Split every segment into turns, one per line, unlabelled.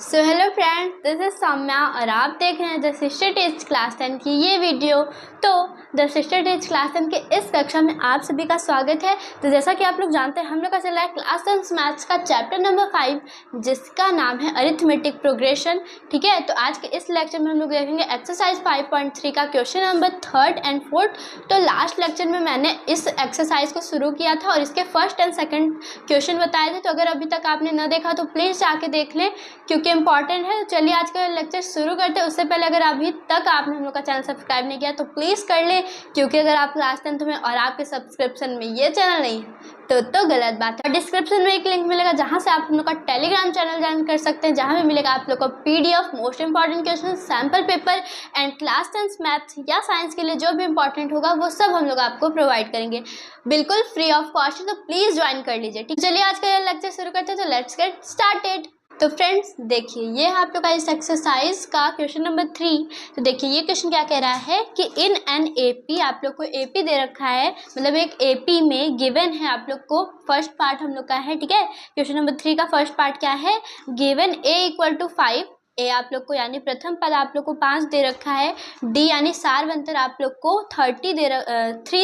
So hello friends, this is Saumya और आप देख रहे हैं द सिस्टर टेस्ट क्लास 10 की ये वीडियो। तो द सिस्टर टेस्ट क्लास 10 के इस कक्षा में आप सभी का स्वागत है। तो जैसा कि आप लोग जानते हैं, हम लोग का चल रहा है क्लास 10 मैथ्स का चैप्टर नंबर 5 जिसका नाम है अरिथमेटिक प्रोग्रेशन। ठीक है, तो आज के इस लेक्चर में हम लोग देखेंगे एक्सरसाइज 5.3 का question number 3rd and 4th। तो लास्ट लेक्चर में मैंने इस एक्सरसाइज को शुरू किया था और इसके फर्स्ट एंड सेकेंड क्वेश्चन बताए थे। तो अगर अभी तक आपने न देखा तो प्लीज़ जाके देख लें क्योंकि इंपॉर्टेंट है। तो चलिए आज का लेक्चर शुरू करते हैं। उससे पहले अगर अभी तक आपने हम लोग का चैनल सब्सक्राइब नहीं किया तो प्लीज़ कर ले, क्योंकि अगर आप क्लास 10th में और आपके सब्सक्रिप्शन में ये चैनल नहीं है तो गलत बात है। और डिस्क्रिप्शन में एक लिंक मिलेगा जहाँ से आप हम लोग का टेलीग्राम चैनल ज्वाइन कर सकते हैं, जहाँ पे मिलेगा आप लोग को PDF, most important question, sample paper and class 10 maths या साइंस के लिए जो भी इंपॉर्टेंट होगा वो सब हम लोग आपको प्रोवाइड करेंगे बिल्कुल फ्री ऑफ कॉस्ट। तो प्लीज़ ज्वाइन कर लीजिए। ठीक, चलिए आज का लेक्चर शुरू करते हैं। तो लेट्स गेट स्टार्टेड। तो फ्रेंड्स देखिए, ये है आप लोग का इस एक्सरसाइज का क्वेश्चन नंबर 3। तो देखिए ये क्वेश्चन क्या कह रहा है कि इन एन AP, आप लोग को AP दे रखा है, मतलब एक AP में गिवन है आप लोग को। फर्स्ट पार्ट हम लोग का है, ठीक है। क्वेश्चन नंबर 3 का फर्स्ट पार्ट क्या है, गिवन A = 5। ए आप लोग को यानी प्रथम पद आप लोग को 5 दे रखा है। डी यानी सारवंतर आप लोग को 3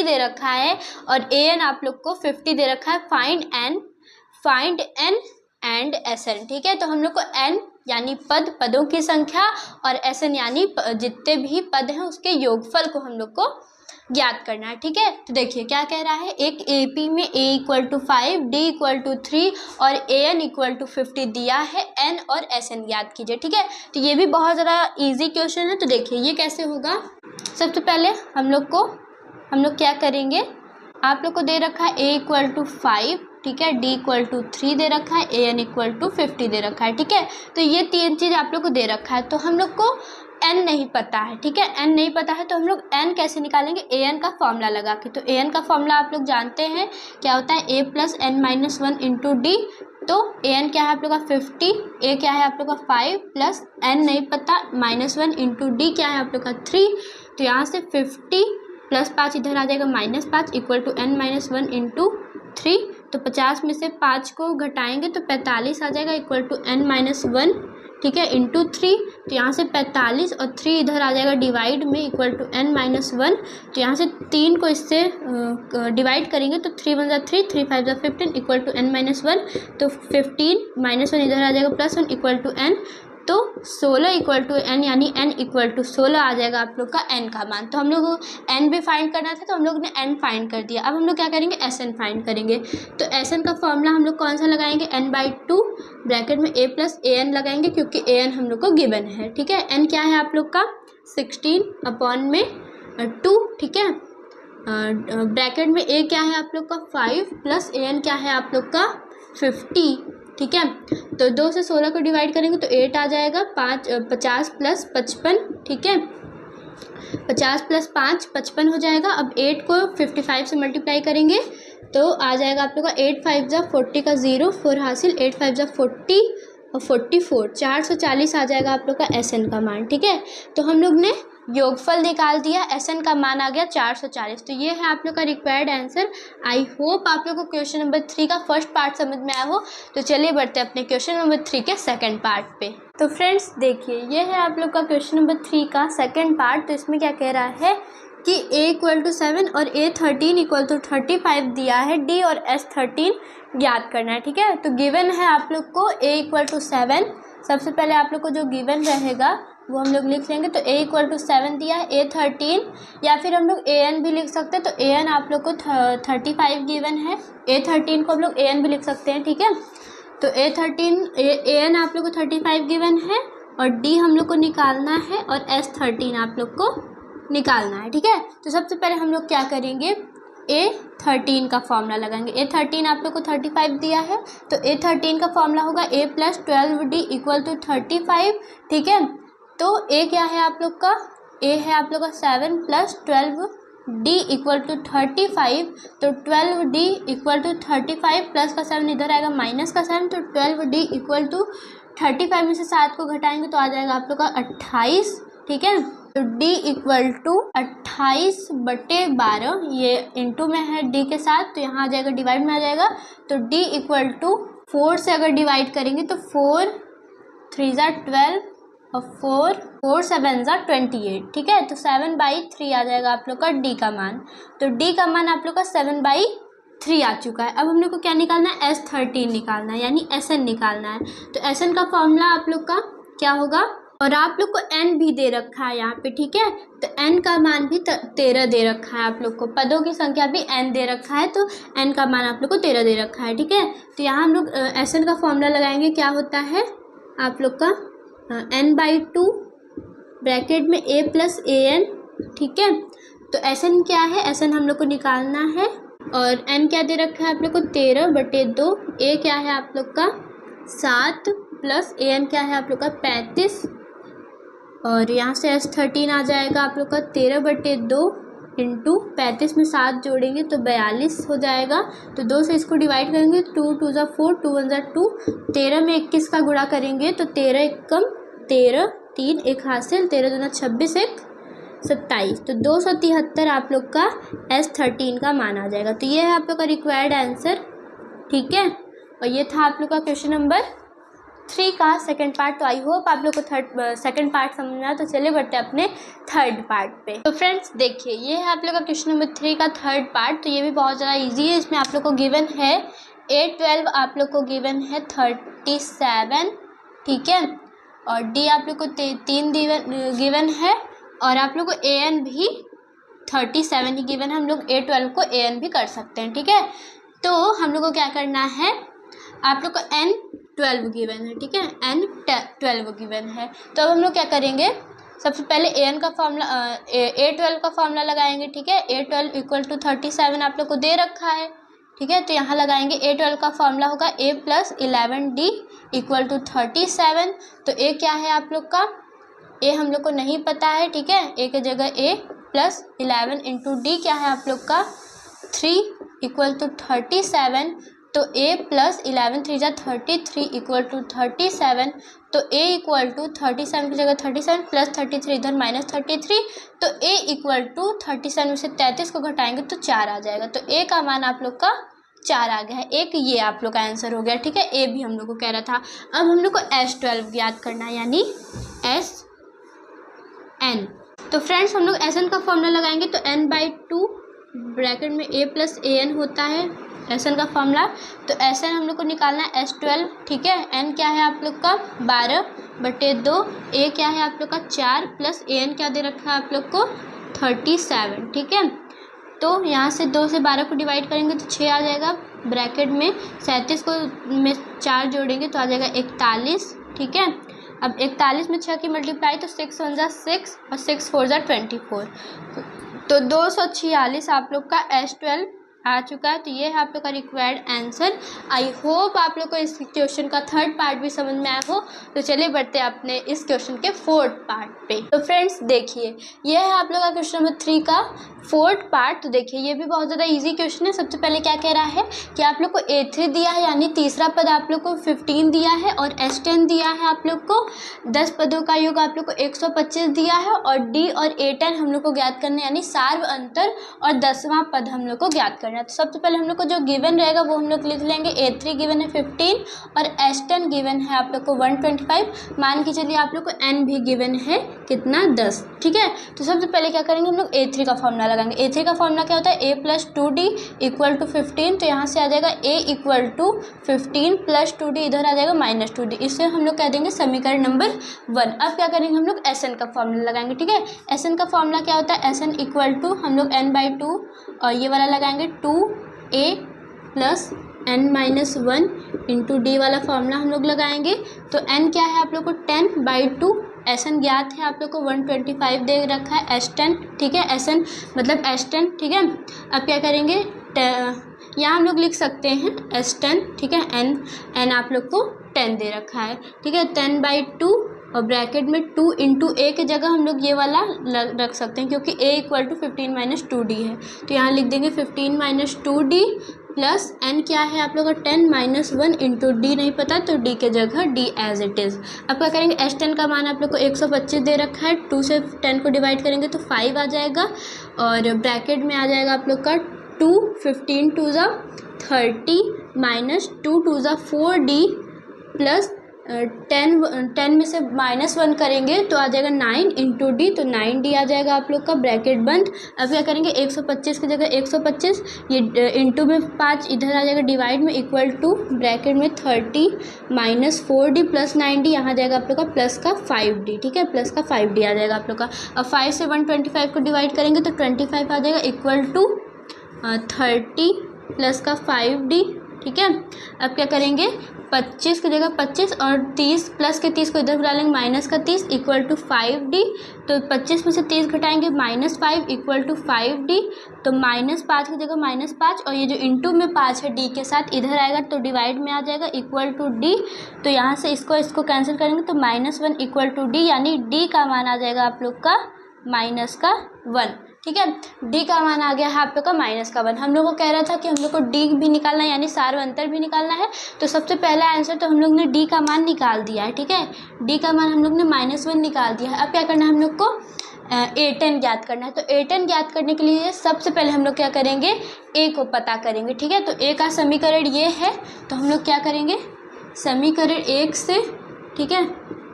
दे रखा है और AN आप लोग को 50 दे रखा है। Find n and SN। ठीक है, तो हम लोग को n यानी पदों की संख्या और SN यानी जितने भी पद हैं उसके योगफल को हम लोग को ज्ञात करना है। ठीक है, तो देखिए क्या कह रहा है, एक AP में A = 5, D = 3 और AN = 50 दिया है। N और SN ज्ञात कीजिए। ठीक है, तो ये भी बहुत ज़्यादा इजी क्वेश्चन है। तो देखिए ये कैसे होगा। सबसे पहले हम लोग क्या करेंगे, आप लोग को दे रखा है A = 5, ठीक है, D = 3 दे रखा है, AN = 50 दे रखा है। ठीक है, तो ये तीन चीज़ आप लोग को दे रखा है। तो हम लोग को n नहीं पता है। ठीक है, n नहीं पता है तो हम लोग n कैसे निकालेंगे, an का फॉर्मूला लगा के। तो an का फॉर्मूला आप लोग जानते हैं क्या होता है, A + n - 1 × D। तो an क्या है आप लोग का 50, a क्या है आप लोग का 5 प्लस n नहीं पता -1 × D क्या है आप लोग का 3। तो यहाँ से 50 + 5 इधर आ जाएगा -5 = n - 1 × 3। तो 50 में से 5 को घटाएंगे तो 45 आ जाएगा = n - 1, ठीक है, × 3। तो यहाँ से 45 और 3 इधर आ जाएगा डिवाइड में = n - 1। तो यहाँ से 3 को इससे डिवाइड करेंगे तो 3 × 1 = 3, 3 × 5 = 15 = n - 1। तो 15 - 1 इधर आ जाएगा +1 = n। तो 16 = n यानी n = 16 आ जाएगा आप लोग का n का मान। तो हम लोग को n भी फाइंड करना था तो हम लोग ने n फाइंड कर दिया। अब हम लोग क्या करेंगे, SN फाइंड करेंगे। तो SN का फॉर्मूला हम लोग कौन सा लगाएंगे, n/2 ब्रैकेट में A + AN लगाएंगे क्योंकि AN हम लोग को गिवन है। ठीक है, n क्या है आप लोग का 16/2। ठीक है, ब्रैकेट में A क्या है आप लोग का 5 प्लस AN क्या है आप लोग का 50। ठीक है, तो 2 से 16 को डिवाइड करेंगे तो 8 आ जाएगा। 50 + 55, ठीक है, 50 + 5 55 हो जाएगा। अब 8 को 55 से मल्टीप्लाई करेंगे तो आ जाएगा आप लोग का 8 × 5 = 40 का 0, 4 हासिल, 8 × 5 = 40 और 44, 440 आ जाएगा आप लोग का SN का मान। ठीक है, तो हम लोग ने योगफल निकाल दिया, SN का मान आ गया 440। तो ये है आप लोग का रिक्वायर्ड आंसर। आई होप आप लोग को क्वेश्चन नंबर 3 का फर्स्ट पार्ट समझ में आया हो। तो चलिए बढ़ते हैं अपने क्वेश्चन नंबर 3 के सेकंड पार्ट पे। तो फ्रेंड्स देखिए ये है आप लोग का क्वेश्चन नंबर 3 का सेकंड पार्ट। तो इसमें क्या कह रहा है कि A = 7 और A13 = 35 दिया है, D और S13 ज्ञात करना है। ठीक है, तो गिवन है आप लोग को A = 7। सबसे पहले आप लोग को जो गिवन रहेगा वो हम लोग लिख लेंगे। तो A = 7 दिया है, A13 या फिर हम लोग AN भी लिख सकते हैं। तो AN आप लोग को 35 गिवन है, A13 को हम लोग AN भी लिख सकते हैं। ठीक है, तो AN आप लोग को 35 गिवन है और D हम लोग को निकालना है और S13 आप लोग को निकालना है। ठीक है, तो सबसे पहले हम लोग क्या करेंगे, A13 का फॉर्मूला लगाएंगे। A13 आप लोग को 35 दिया है तो A13 का फॉर्मूला होगा A + 12D = 35। ठीक है, तो A क्या है आप लोग का, A है आप लोग का 7 + 12D = 35। तो 12D = 35 प्लस का 7 इधर आएगा माइनस का 7। तो 12D = 35 में से 7 को घटाएंगे तो आ जाएगा आप लोग का 28। ठीक है, तो D = 28/12, ये इंटू में है D के साथ तो यहाँ आ जाएगा डिवाइड में आ जाएगा। तो D = 4 से अगर डिवाइड करेंगे तो 4 3 ज़ा 12 और 4 7 ज़ा 28, ठीक है। तो 7/3 आ जाएगा आप लोग का डी का मान। तो डी का मान आप लोग का 7/3 आ चुका है। अब हम लोग को क्या निकालना है, S13 निकालना है, यानी SN निकालना है। तो SN का फॉर्मूला आप लोग का क्या होगा, और आप लोग को n भी दे रखा है यहाँ पे, ठीक है। तो n का मान भी 13 दे रखा है आप लोग को, पदों की संख्या भी n दे रखा है, तो n का मान आप लोग को 13 दे रखा है, ठीक है। तो यहाँ हम लोग SN का फॉर्मूला लगाएंगे, क्या होता है आप लोग का n/2 ब्रैकेट में a + an, ठीक है। तो SN क्या है, SN हम लोग को निकालना है, और n क्या दे रखा है आप लोग को 13/2, a क्या है आप लोग का 7 प्लस an क्या है आप लोग का 35, और यहाँ से S13 आ जाएगा आप लोग का 13/2 इंटू 35 में 7 जोड़ेंगे तो 42 हो जाएगा। तो 2 से इसको डिवाइड करेंगे, 2 2 ज़ा 4, 2 1 ज़ा 2, 13 में 21 का गुणा करेंगे तो 13 एकम 13, 3 एक हासिल, 13 दूना 26, 1 27, तो 273 आप लोग का S13 का मान आ जाएगा। तो ये है आप लोग का रिक्वायर्ड आंसर, ठीक है। और ये था आप लोग का क्वेश्चन नंबर 3 का सेकंड पार्ट। तो आई होप आप लोग को सेकंड पार्ट समझना। तो चलिए बढ़ते हैं अपने थर्ड पार्ट पे। तो फ्रेंड्स देखिए, ये है आप लोग का क्वेश्चन नंबर 3 का थर्ड पार्ट। तो ये भी बहुत ज़्यादा इजी है। इसमें आप लोग को गिवन है A12, आप लोग को गिवन है 37, ठीक है, और D आप लोग को 3 गिवन है, और आप लोग को AN भी 37 ही गिवन है। हम लोग A12 को AN भी कर सकते हैं, ठीक है। तो हम लोग को क्या करना है, आप लोग को N12 गिवन है, ठीक है, N12 गिवन है। तो अब हम लोग क्या करेंगे, सबसे पहले AN का फॉर्मूला A12 का फॉर्मूला लगाएंगे, ठीक है। A12 = 37 आप लोग को दे रखा है, ठीक है। तो यहाँ लगाएंगे, A12 का फॉर्मूला होगा A + 11D = 37। तो A क्या है आप लोग का, A हम लोग को नहीं पता है, ठीक है। A की जगह A + 11 इंटू D क्या है आप लोग का 3 = 37। तो A + 11 3 ज़ा 33 = 37। तो A = 37 की जगह 37 + 33 इधर -33। तो A = 37 में से 33 को घटाएंगे तो 4 आ जाएगा। तो A का मान आप लोग का 4 आ गया है। एक ये आप लोग का आंसर हो गया, ठीक है। A भी हम लोग को कह रहा था। अब हम लोग को S12 याद करना है, यानी SN। तो फ्रेंड्स हम लोग SN का फॉर्मूला लगाएंगे, तो N/2 ब्रैकेट में A + an होता है SN का फॉर्मूला। तो SN हम लोग को निकालना है S12, ठीक है। N क्या है आप लोग का 12/2, A क्या है आप लोग का 4 प्लस AN क्या दे रखा है आप लोग को 37, ठीक है। तो यहाँ से 2 से 12 को डिवाइड करेंगे तो 6 आ जाएगा, ब्रैकेट में 37 को में 4 जोड़ेंगे तो आ जाएगा 41, ठीक है। अब 41 में 6 की मल्टीप्लाई, तो 6 1 ज़ा 6 और 6 4 ज़ा 24, तो 246 आप लोग का S12 आ चुका है। तो ये है आप लोग का रिक्वायर्ड आंसर। आई होप आप लोग को इस क्वेश्चन का थर्ड पार्ट भी समझ में आया हो। तो चलिए बढ़ते हैं अपने इस क्वेश्चन के फोर्थ पार्ट पे। तो फ्रेंड्स देखिए, ये है आप लोग का क्वेश्चन नंबर 3 का फोर्थ पार्ट। तो देखिए ये भी बहुत ज़्यादा इजी क्वेश्चन है। सबसे पहले क्या कह रहा है कि आप लोग को A3 दिया है, यानी तीसरा पद आप लोग को 15 दिया है, और S10 दिया है आप लोग को 10 पदों का योग आप लोग को 125 दिया है, और D और A10 हम लोग को ज्ञात करना है, यानी सार्व अंतर और 10वां पद हम लोग को ज्ञात करना है। तो सबसे पहले हम लोग को जो गिवन रहेगा वो हम लोग लिख लेंगे। A3 गिवन है 15 और S10 गिवन है आप लोग को 125। मान के चलिए आप लोग को N भी गिवन है कितना 10, ठीक है। तो सबसे पहले क्या करेंगे हम लोग A3 का फॉर्मूला लगाएंगे। A3 का फॉर्मूला क्या होता है, A + 2D = 15। तो यहाँ से आ जाएगा A = 15 + 2D, इधर आ जाएगा -2D। इससे हम लोग कह देंगे समीकरण नंबर 1। अब क्या करेंगे हम लोग SN का फॉर्मूला लगाएंगे, ठीक है। SN का फॉर्मूला क्या होता है, SN = हम लोग N/2 और ये वाला लगाएंगे 2A + n-1 इंटू D वाला फॉर्मूला हम लोग लगाएंगे। तो N क्या है आप लोग को 10/2, SN ज्ञात है आप लोग को 125 दे रखा है S10, ठीक है। SN मतलब S10, ठीक है। अब क्या करेंगे, यहाँ हम लोग लिख सकते हैं S10, ठीक है। N आप लोग को 10 दे रखा है, ठीक है। 10/2 और ब्रैकेट में 2 इंटू A की जगह हम लोग ये वाला रख सकते हैं, क्योंकि A = 15 - 2D है। तो यहाँ लिख देंगे 15 - 2D प्लस N क्या है आप लोग का 10 - 1 इंटू D नहीं पता, तो D के जगह D एज इट इज़। अब क्या करेंगे, S10 का मान आप लोग को 125 दे रखा है, 2 से 10 को डिवाइड करेंगे तो 5 आ जाएगा, और ब्रैकेट में आ जाएगा आप लोग का 2, 15 2 ज़ा 30 -2 2 ज़ा 4D प्लस 10 में से -1 करेंगे तो आ जाएगा 9 इंटू डी, तो 9D आ जाएगा आप लोग का, ब्रैकेट बंद। अब क्या करेंगे 125 की जगह 125, ये इंटू में 5 इधर आ जाएगा, डिवाइड में इक्वल टू ब्रैकेट में 30 -4D प्लस 9D, यहाँ जाएगा आप लोग का प्लस का 5D, ठीक है, प्लस का 5D आ जाएगा आप लोग का। अब 5 से 125 को डिवाइड करेंगे तो 25 आ जाएगा इक्वल टू 30 प्लस का 5D, ठीक है। अब क्या करेंगे 25 की जगह 25 और 30 प्लस के 30 को इधर बुला लेंगे, माइनस का 30 इक्वल टू 5D, तो 25 में से 30 घटाएंगे -5 इक्वल टू 5D, तो -5 की जगह -5 और ये जो इंटू में 5 है D के साथ इधर आएगा तो डिवाइड में आ जाएगा इक्वल टू D, तो यहाँ से इसको कैंसिल करेंगे तो -1 इक्वल टू D, यानी D का मान आ जाएगा आप लोग का -1, ठीक है। D का मान आ गया है आप लोग का -1। हम लोग को कह रहा था कि हम लोग को D भी निकालना है, यानी सार्वंतर भी निकालना है, तो सबसे पहला आंसर तो हम लोग ने D का मान निकाल दिया है, ठीक है। D का मान हम लोग ने -1 निकाल दिया है। अब क्या करना है हम लोग को A10 ज्ञात करना है, तो A10 ज्ञात करने के लिए सबसे पहले हम लोग क्या करेंगे A को पता करेंगे, ठीक है। तो A का समीकरण ये है, तो हम लोग क्या करेंगे समीकरण 1 से, ठीक है,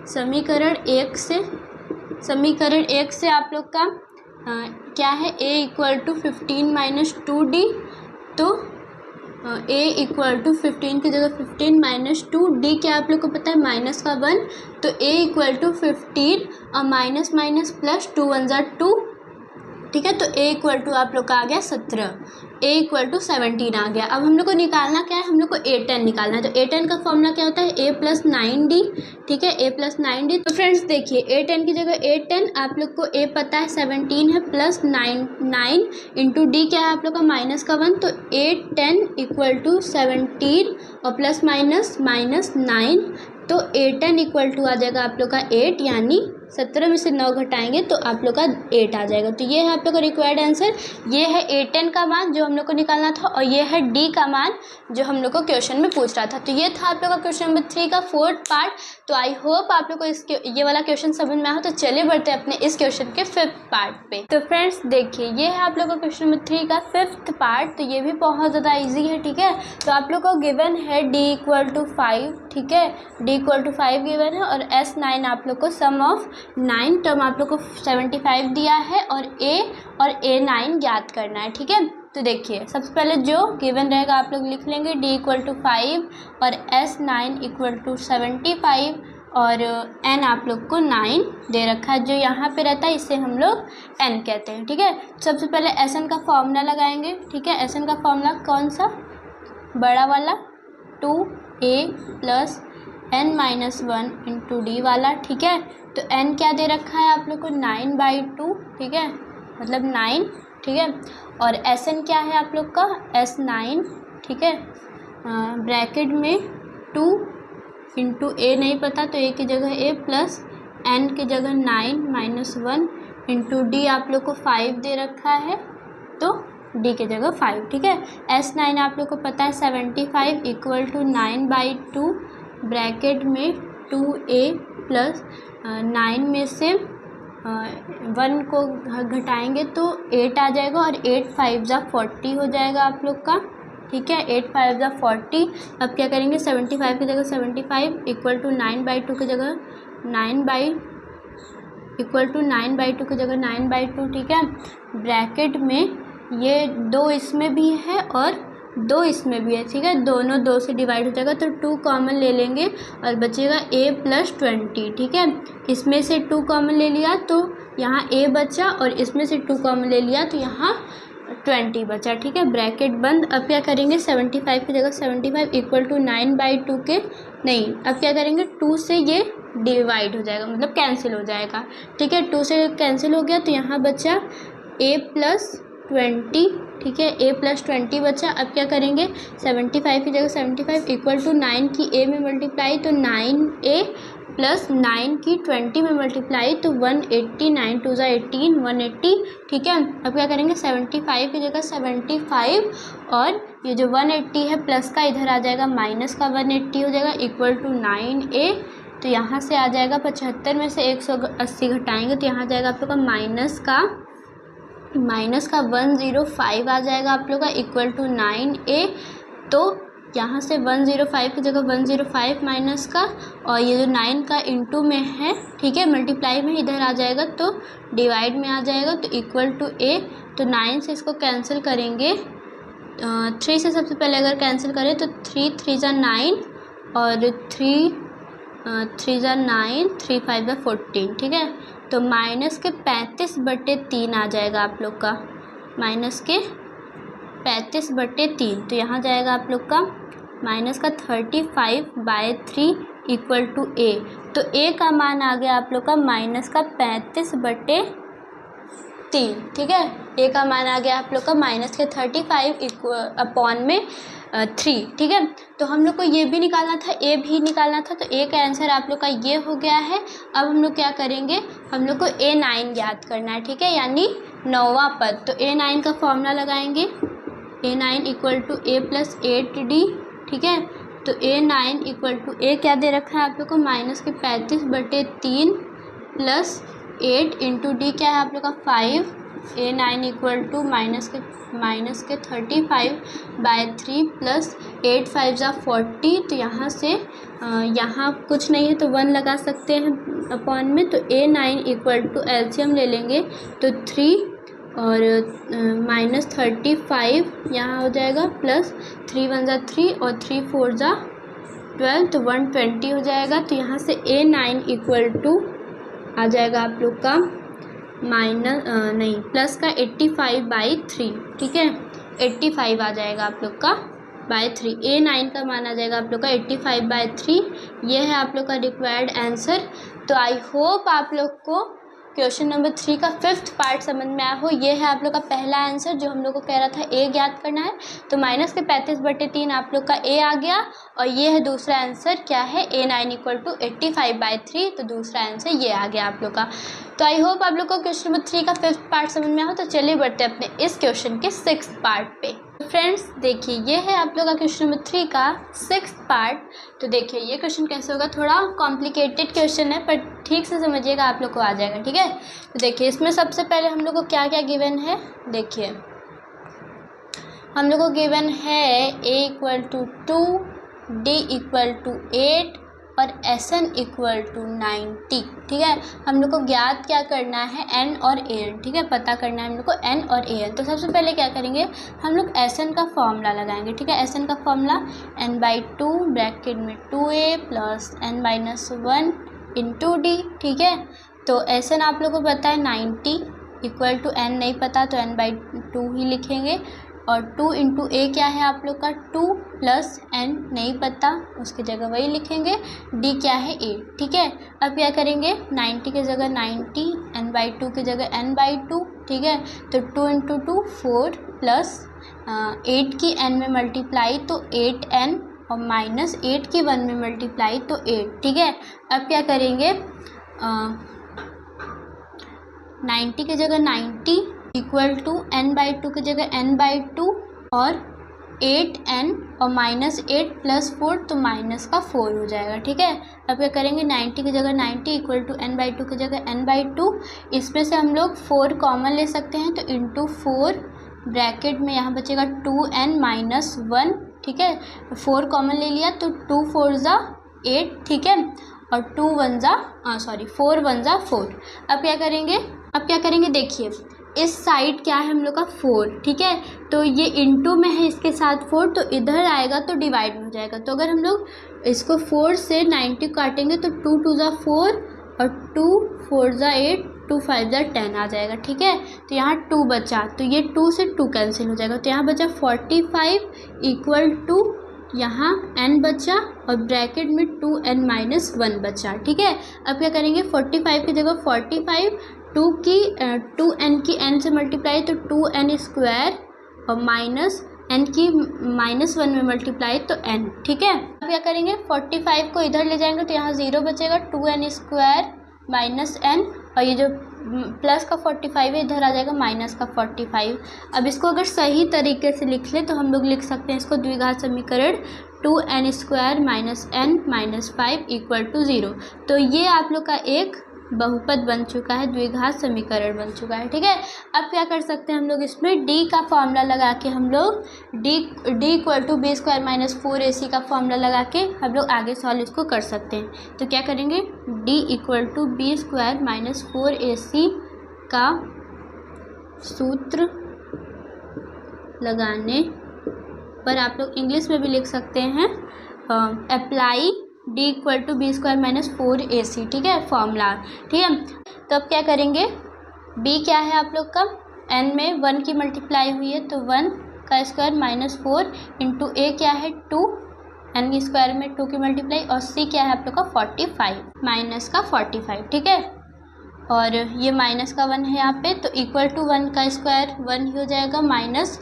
समीकरण 1 से आप लोग का क्या है A इक्वल टू 15 - 2D, तो A इक्वल टू 15 की जगह 15 - 2D क्या आप लोग को पता है -1, तो A इक्वल टू 15 और माइनस प्लस 2 1 = 2, ठीक है। तो A इक्वल टू आप लोग का आ गया 17, A इक्वल टू 17 आ गया। अब हम लोग को निकालना क्या है, हम लोग को A10 निकालना है, तो A10 का फॉर्मूला क्या होता है A + 9D, ठीक है, A + 9D। तो फ्रेंड्स देखिए A10 की जगह A10 आप लोग को A पता है 17 है, प्लस 9 इंटू D क्या है आप लोग का -1, तो A10 इक्वल टू 17 और प्लस माइनस -9, तो A10 इक्वल टू आ जाएगा आप लोग का 8, यानी 17 में से 9 घटाएंगे तो आप लोग का 8 आ जाएगा। तो ये है आप लोग का रिक्वायर्ड आंसर, ये है A10 का मान जो हम लोग को निकालना था, और ये है D का मान जो हम लोग को क्वेश्चन में पूछ रहा था। तो ये था आप लोग का क्वेश्चन नंबर 3 का 4th पार्ट। तो आई होप आप लोग को ये वाला क्वेश्चन समझ में आया हो। तो चलिए बढ़ते हैं अपने इस क्वेश्चन के 5th पार्ट पे। तो फ्रेंड्स देखिए ये है आप लोग का क्वेश्चन नंबर 3 का 5th पार्ट, तो ये भी बहुत ज़्यादा ईजी है, ठीक है। तो आप लोग को गिवन है D इक्वल टू 5, ठीक है, D इक्वल टू 5 गिवन है, और S9 आप लोग को सम ऑफ 9 टर्म आप लोग को 75 दिया है, और A और A9 ज्ञात करना है, ठीक है। तो देखिए सबसे पहले जो गिवन रहेगा आप लोग लिख लेंगे D इक्वल टू 5 और S9 इक्वल टू 75 और N आप लोग को 9 दे रखा है, जो यहाँ पे रहता है इसे हम लोग N कहते हैं, ठीक है। सबसे पहले SN का फॉर्मूला लगाएंगे, ठीक है। SN का फॉर्मूला कौन सा, बड़ा वाला 2A + N-1 इंटू D वाला, ठीक है। तो N क्या दे रखा है आप लोग को 9/2, ठीक है, मतलब 9, ठीक है। और SN क्या है आप लोग का S9, ठीक है, ब्रैकेट में 2 इंटू A नहीं पता तो A की जगह A प्लस N की जगह 9 - 1 इंटू D आप लोग को 5 दे रखा है, तो D की जगह 5, ठीक है। S9 आप लोग को पता है 75 इक्वल टू 9/2 ब्रैकेट में 2A प्लस 9 में से 1 को घटाएंगे तो 8 आ जाएगा, और 8 × 5 = 40 हो जाएगा आप लोग का, ठीक है। 8 × 5 = 40। अब क्या करेंगे 75 की जगह 75 इक्वल टू 9/2 की जगह 9/2 की जगह 9/2, ठीक है। ब्रैकेट में ये 2 इसमें भी है और 2 इसमें भी है, ठीक है, दोनों 2 से डिवाइड हो जाएगा, तो 2 कॉमन ले लेंगे और बचेगा A + 20, ठीक है। इसमें से 2 कॉमन ले लिया तो यहाँ A बचा, और इसमें से 2 कॉमन ले लिया तो यहाँ 20 बचा, ठीक है, ब्रैकेट बंद। अब क्या करेंगे 75 की जगह 75 इक्वल टू 9/2 के नहीं, अब क्या करेंगे 2 से ये डिवाइड हो जाएगा, मतलब कैंसिल हो जाएगा, ठीक है। 2 से कैंसिल हो गया तो यहाँ बचा A + 20, ठीक है, A + 20 बचा। अब क्या करेंगे 75 की जगह 75 इक्वल टू 9 की A में मल्टीप्लाई तो 9A प्लस 9 की 20 में मल्टीप्लाई तो 180, 9 × 2 = 18, 180, ठीक है। अब क्या करेंगे 75 की जगह 75 और ये जो 180 है प्लस का इधर आ जाएगा माइनस का 180 हो जाएगा इक्वल टू 9A, तो यहाँ से आ जाएगा 75 में से 180 घटाएंगे तो यहाँ जाएगा आप लोग का माइनस का 105 आ जाएगा आप लोग का इक्वल टू 9A। तो यहाँ से 105 की जगह 105 माइनस का, और ये जो 9 का इंटू में है, ठीक है, मल्टीप्लाई में इधर आ जाएगा तो डिवाइड में आ जाएगा, तो इक्वल टू ए। तो 9 से इसको कैंसिल करेंगे, 3 से सबसे पहले अगर कैंसिल करें तो 3 3 ज़ा 9 और 3 3 ज़ा 9, 3 5 ज़ा 14, ठीक है। तो माइनस के 35/3 आ जाएगा आप लोग का, माइनस के 35/3। तो यहाँ जाएगा आप लोग का माइनस का 35/3 इक्वल टू ए। तो ए का मान आ गया आप लोग का माइनस का 35/3, ठीक है। ए का मान आ गया आप लोग का माइनस के 35 अपॉन में 3, ठीक है। तो हम लोग को ये भी निकालना था, ए भी निकालना था, तो ए का आंसर आप लोग का ये हो गया है। अब हम लोग क्या करेंगे, हम लोग को A9 याद करना है, ठीक है, यानी 9वां पद। तो A9 का फॉर्मूला लगाएंगे, A9 equal to A plus 8D, ठीक है। तो A9 इक्वल टू ए क्या दे रखा है आप लोग को, माइनस के 35/3 प्लस 8 इंटू डी क्या है आप लोग का 5। A9 इक्वल टू माइनस के 35/3 प्लस 8 5 ज़ा 40। तो यहाँ से यहाँ कुछ नहीं है तो 1 लगा सकते हैं अपॉन में। तो A9 इक्वल टू एलसीएम ले लेंगे तो 3 और माइनस 35 यहाँ हो जाएगा, प्लस 3 1 ज़ा 3 और 3 4 ज़ा 12, तो 120 हो जाएगा। तो यहाँ से A9 इक्वल टू आ जाएगा आप लोग का प्लस का 85/3, ठीक है, 85 आ जाएगा आप लोग का बाय 3। A9 का मान आ जाएगा आप लोग का 85/3। ये है आप लोग का रिक्वायर्ड आंसर। तो आई होप आप लोग को क्वेश्चन नंबर 3 का 5th पार्ट समझ में आया हो। ये है आप लोग का पहला आंसर जो हम लोग को कह रहा था ए ज्ञात करना है। तो माइनस के 35/3 आप लोग का ए आ गया, और ये है दूसरा आंसर क्या है, A9 इक्वल टू 85/3। तो दूसरा आंसर ये आ गया आप लोग का। तो आई होप आप लोग को क्वेश्चन नंबर 3 का 5th पार्ट समझ में आया हो। तो चलिए बढ़ते हैं अपने इस क्वेश्चन के 6th पार्ट पे। फ्रेंड्स देखिए, ये है आप लोग का क्वेश्चन नंबर 3 का 6th पार्ट। तो देखिए ये क्वेश्चन कैसे होगा, थोड़ा कॉम्प्लिकेटेड क्वेश्चन है पर ठीक से समझिएगा, आप लोग को आ जाएगा, ठीक है। तो देखिए इसमें सबसे पहले हम लोग को क्या क्या गिवन है, देखिए हम लोग को गिवन है A equal to 2, D equal to 8 और SN इक्वल टू 90, ठीक है। हम लोग को ज्ञात क्या करना है, N और AN, ठीक है, पता करना है हम लोग को N और AN। तो सबसे पहले क्या करेंगे, हम लोग SN का फॉर्मूला लगाएंगे, ठीक है। SN का फॉर्मूला n/2 ब्रैकेट में 2a plus n-1 into D, ठीक है। तो SN आप लोग को पता है 90 इक्वल टू n नहीं पता तो n/2 ही लिखेंगे, और 2 इंटू ए क्या है आप लोग का 2 प्लस n नहीं पता उसकी जगह वही लिखेंगे, d क्या है 8, ठीक है। अब क्या करेंगे, 90 की जगह 90, n/2 की जगह n/2, ठीक है। तो 2 इंटू 2 4 प्लस 8 की n में मल्टीप्लाई तो 8n और माइनस 8 की 1 में मल्टीप्लाई तो 8, ठीक है। अब क्या करेंगे, 90 की जगह 90 इक्वल टू n/2 की जगह n/2 और 8n और माइनस 8 प्लस 4 तो माइनस का 4 हो जाएगा, ठीक है। अब क्या करेंगे, 90 की जगह 90 इक्वल टू n/2 की जगह n/2, इसमें से हम लोग 4 कॉमन ले सकते हैं तो इंटू 4 ब्रैकेट में यहाँ बचेगा 2n-1, ठीक है। 4 कॉमन ले लिया तो 2 4 ज़ा 8, ठीक है, और 4 1 ज़ा 4। अब क्या करेंगे, देखिए इस साइड क्या है हम लोग का 4, ठीक है। तो ये इंटू में है इसके साथ 4, तो इधर आएगा तो डिवाइड हो जाएगा। तो अगर हम लोग इसको 4 से 90 काटेंगे तो 2 2 ज़ा 4 और 2 4 ज़ा 8, 2 5 ज़ा 10 आ जाएगा, ठीक है। तो यहाँ 2 बचा, तो ये 2 से 2 कैंसिल हो जाएगा, तो यहाँ बचा 45 इक्वल टू यहाँ n बचा और ब्रैकेट में 2n-1 बचा, ठीक है। अब क्या करेंगे, 45 की जगह 45, 2n की n से मल्टीप्लाई तो 2n² और माइनस n की -1 में मल्टीप्लाई तो n, ठीक है। अब क्या करेंगे, 45 को इधर ले जाएंगे तो यहाँ 0 बचेगा, 2n² माइनस n, और ये जो प्लस का 45 है इधर आ जाएगा माइनस का 45। अब इसको अगर सही तरीके से लिख ले तो हम लोग लिख सकते हैं इसको द्विघात समीकरण 2n² - n - 5 इक्वल टू 0। तो ये आप लोग का एक बहुपद बन चुका है, द्विघात समीकरण बन चुका है। ठीक है, अब क्या कर सकते हैं हम लोग, इसमें डी का फॉर्मूला लगा के हम लोग D equal to B square minus 4ac का फॉर्मूला लगा के हम लोग आगे सॉल्व इसको कर सकते हैं। तो क्या करेंगे, D equal to B square minus 4ac का सूत्र लगाने पर आप लोग इंग्लिश में भी लिख सकते हैं apply D equal to B square minus 4ac। ठीक है, फॉर्मूला। ठीक है, तो अब क्या करेंगे, b क्या है आप लोग का, n में 1 की मल्टीप्लाई हुई है तो 1 का स्क्वायर माइनस 4 इंटू a क्या है 2, n के स्क्वायर में 2 की मल्टीप्लाई, और c क्या है आप लोग का 45 माइनस का 45। ठीक है, और ये माइनस का 1 है यहाँ पे, तो इक्वल टू 1 का स्क्वायर 1 ही हो जाएगा, माइनस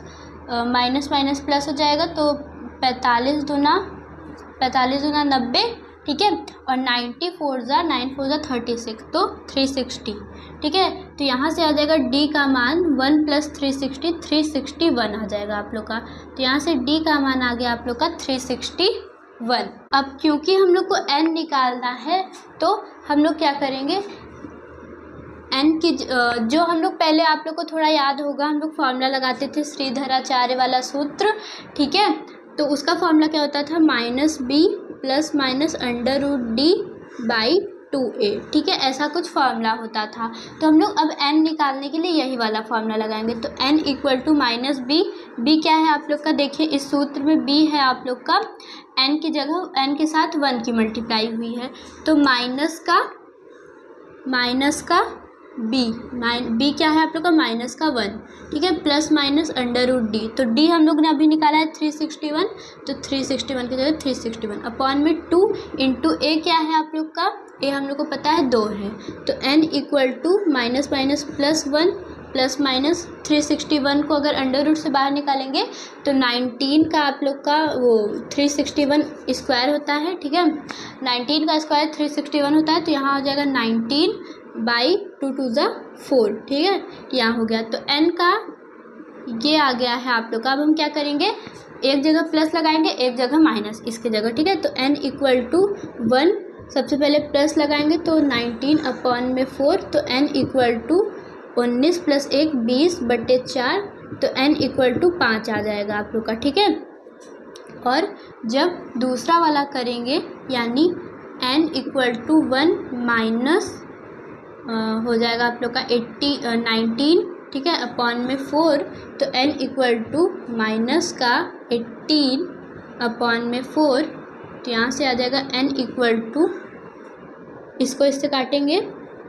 माइनस प्लस हो जाएगा, तो 45 दूना 90। ठीक है, और 9 4 जा 36 तो 360। ठीक है, तो यहाँ से आ जाएगा d का मान 1 प्लस 360 361 आ जाएगा आप लोग का। तो यहाँ से d का मान आ गया आप लोग का 361। अब क्योंकि हम लोग को n निकालना है तो हम लोग क्या करेंगे, n की जो हम लोग पहले आप लोग को थोड़ा याद होगा, हम लोग फार्मूला लगाते थे श्रीधराचार्य वाला सूत्र। ठीक है, तो उसका फार्मूला क्या होता था, minus B plus minus under root D by 2a। ठीक है, ऐसा कुछ फार्मूला होता था। तो हम लोग अब n निकालने के लिए यही वाला फार्मूला लगाएंगे। तो n equal to minus B क्या है आप लोग का, देखिए इस सूत्र में b है आप लोग का, n की जगह n के साथ 1 की मल्टीप्लाई हुई है, तो माइनस का b क्या है आप लोग का, माइनस का 1। ठीक है, plus minus under root D, तो d हम लोग ने अभी निकाला है 361, तो 361 की जगह 361 अपॉन में 2 इंटू a क्या है आप लोग का, a हम लोग को पता है 2 है, तो n equal to minus minus plus 1 plus minus 361 को अगर अंडर रूट से बाहर निकालेंगे तो 19 का आप लोग का वो 361 स्क्वायर होता है। ठीक है, 19 का स्क्वायर 361 होता है, तो यहाँ हो जाएगा 19 बाई 2 2 जा 4। ठीक है, यहाँ हो गया, तो n का ये आ गया है आप लोग का। अब हम क्या करेंगे, एक जगह प्लस लगाएंगे, एक जगह माइनस इसकी जगह। ठीक है, तो n इक्वल टू 1, सबसे पहले प्लस लगाएंगे तो 19 अपॉन में 4, तो n इक्वल टू 19 प्लस 1 20/4, तो n इक्वल टू 5 आ जाएगा आप लोग का। ठीक है, और जब दूसरा वाला करेंगे यानी n इक्वल टू 1 माइनस हो जाएगा आप लोग का 19। ठीक है, अपॉन में 4, तो n इक्वल टू माइनस का 18 अपॉन में 4, तो यहाँ से आ जाएगा n इक्वल टू, इसको इससे काटेंगे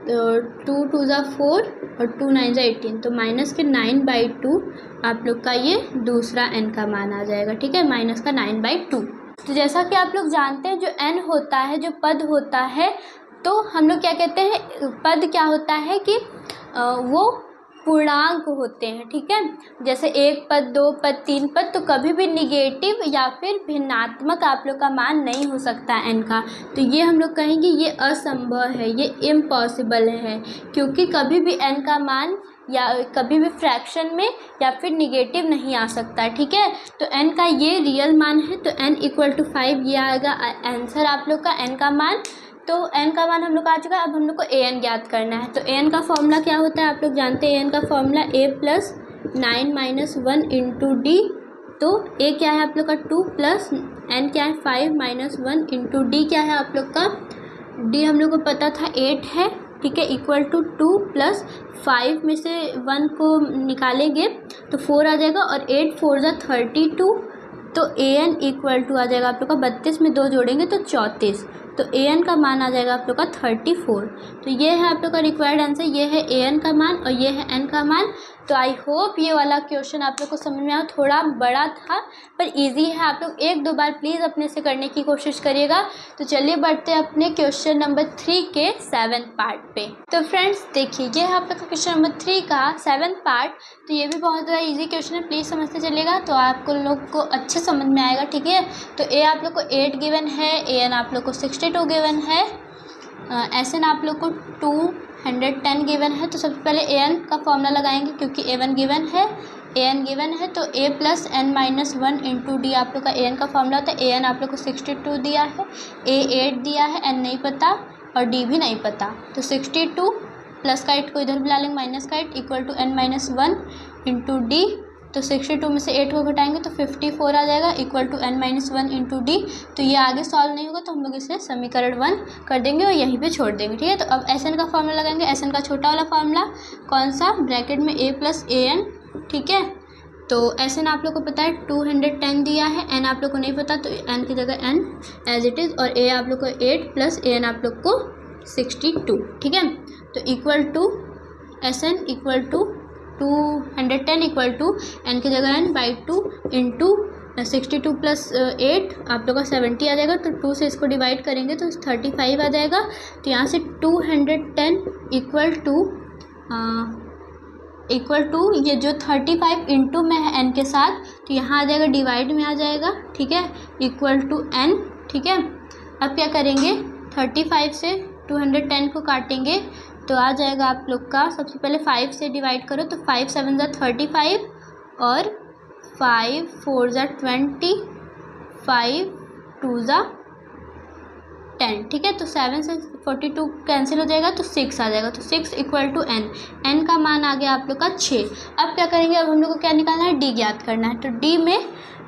तो 2 2 जा 4 और 2 9 जा 18, तो माइनस के 9/2 आप लोग का ये दूसरा n का मान आ जाएगा। ठीक है, माइनस का 9/2। तो जैसा कि आप लोग जानते हैं, जो n होता है, जो पद होता है, तो हम लोग क्या कहते हैं, पद क्या होता है कि वो पूर्णांक होते हैं। ठीक है, जैसे 1 पद 2 पद 3 पद, तो कभी भी निगेटिव या फिर भिन्नात्मक आप लोग का मान नहीं हो सकता n का। तो ये हम लोग कहेंगे ये असंभव है, ये इम्पॉसिबल है, क्योंकि कभी भी n का मान या कभी भी फ्रैक्शन में या फिर निगेटिव नहीं आ सकता। ठीक है, तो n का ये रियल मान है, तो n इक्वल टू 5 ये आएगा आंसर आप लोग का n का मान। तो n का मान हम लोग आ चुका है। अब हम लोग को an ज्ञात करना है। तो an का फॉर्मूला क्या होता है आप लोग जानते हैं, an का formula a plus 9 minus 1 into D. तो a क्या है आप लोग का 2 प्लस n क्या है 5 माइनस 1 इंटू डी क्या है आप लोग का, d हम लोग को पता था 8 है। ठीक है, इक्वल टू 2 प्लस 5 में से 1 को निकालेंगे तो 4 आ जाएगा, और 8 4 जा 32, तो an इक्वल टू आ जाएगा आप लोग का 32 में 2 जोड़ेंगे तो 34, तो an का मान आ जाएगा आप लोग का 34। तो ये है आप लोग का रिक्वायर्ड आंसर, ये है an का मान और ये है n का मान। तो आई होप ये वाला क्वेश्चन आप लोग को समझ में आया। थोड़ा बड़ा था पर इजी है, आप लोग 1-2 बार प्लीज़ अपने से करने की कोशिश करिएगा। तो चलिए बढ़ते हैं अपने क्वेश्चन नंबर 3 के 7th पार्ट पे। तो फ्रेंड्स देखिए, ये है आप लोग का क्वेश्चन नंबर 3 का 7th पार्ट। तो ये भी बहुत ज़्यादा ईजी क्वेश्चन है, प्लीज़ समझते चलिएगा तो आपको लोग को अच्छे समझ में आएगा। ठीक है, तो ए आप लोग को 8 गिवन है, an आप लोग को 62 गिवन है, SN आप लोग को 210 गिवन है। तो सबसे पहले an का फॉर्मूला लगाएंगे क्योंकि a1 गिवन है, an गिवन है, तो a plus n minus 1 into D आप लोग का an का फॉर्मूला होता है। an आप लोग को 62 दिया है, a 8 दिया है, n नहीं पता, और डी भी नहीं पता। तो 62 प्लस का 8 को इधर बुला लेंगे, माइनस का 8 equal to n minus 1 into D. तो 62 में से 8 को घटाएंगे तो 54 आ जाएगा equal to n minus 1 into D. तो ये आगे सॉल्व नहीं होगा तो हम लोग इसे समीकरण 1 कर देंगे और यहीं पे छोड़ देंगे, ठीक है। तो अब एस एन का फॉर्मूला लगाएंगे। एस एन का छोटा वाला फॉर्मूला कौन सा, ब्रैकेट में a प्लस ए एन, ठीक है। तो एस एन आप लोग को पता है 210 दिया है, एन आप लोग को नहीं पता तो एन की जगह एन एज इट इज़, और ए आप लोग को 8 प्लस ए एन आप लोग को 62, ठीक है। तो equal to S N equal to 210 equal to N की जगह एन बाई 2 इंटू 62 प्लस 8 आप लोग का 70 आ जाएगा। तो 2 से इसको डिवाइड करेंगे तो 35 आ जाएगा। तो यहाँ से 210 इक्वल टू ये जो 35 इंटू में है एन के साथ, तो यहाँ आ जाएगा डिवाइड में आ जाएगा, ठीक है, इक्वल टू एन, ठीक है। अब क्या करेंगे, 35 से 210 को काटेंगे तो आ जाएगा आप लोग का, सबसे पहले 5 से डिवाइड करो तो 5 7 ज़ा 35 और 5 4 ज़ा 20, 5 2 ज़ा 10, ठीक है। तो 7 से 42 कैंसिल हो जाएगा तो 6 आ जाएगा। तो 6 इक्वल टू एन, एन का मान आ गया आप लोग का 6। अब क्या करेंगे, अब हम लोग को क्या निकालना है, डी ज्ञात करना है। तो डी में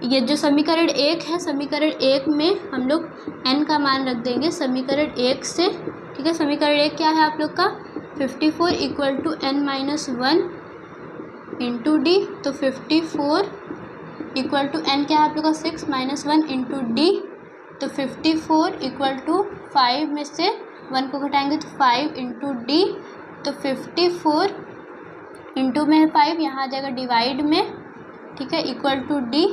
ये जो समीकरण 1 है, समीकरण 1 में हम लोग एन का मान रख देंगे समीकरण 1 से, ठीक है। समीकरण 1 क्या है आप लोग का, 54 equal to N minus 1 into D. तो 54 इक्वल टू एन क्या है आप लोग का 6 माइनस 1 इंटू डी। तो 54 इक्वल टू 5 में से 1 को घटाएंगे तो 5 इंटू डी। तो 54 इंटू में है 5, यहाँ आ जाएगा डिवाइड में, ठीक है, इक्वल टू डी।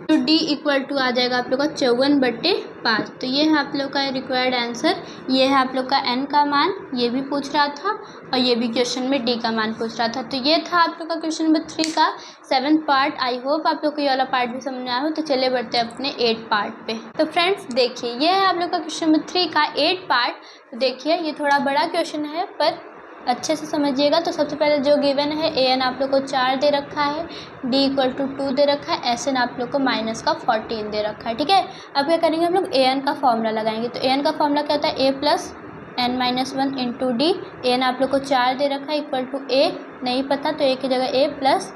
तो डी इक्वल टू आ जाएगा आप लोग का 54/5। तो ये है आप लोग का रिक्वायर्ड आंसर। ये है आप लोग का एन का मान, ये भी पूछ रहा था और ये भी क्वेश्चन में डी का मान पूछ रहा था। तो ये था आप लोग का क्वेश्चन नंबर 3 का 7th पार्ट। आई होप आप लोग को ये वाला पार्ट भी समझ में आया हो। तो चलिए बढ़ते हैं अपने 8 पार्ट पे। तो फ्रेंड्स देखिए, ये है आप लोग का क्वेश्चन नंबर 3 का 8 पार्ट। तो देखिए ये थोड़ा बड़ा क्वेश्चन है पर अच्छे से समझिएगा। तो सबसे पहले जो गिवन है, ए एन आप लोग को 4 दे रखा है, डी इक्वल टू 2 दे रखा है, एस एन आप लोग को माइनस का 14 दे रखा है, ठीक है। अब क्या करेंगे, हम लोग ए एन का फॉर्मूला लगाएंगे। तो ए एन का फॉर्मूला क्या होता है, A plus N minus 1 into D. A N आप लोग को 4 दे रखा है इक्वल टू ए नहीं पता तो ए की जगह ए प्लस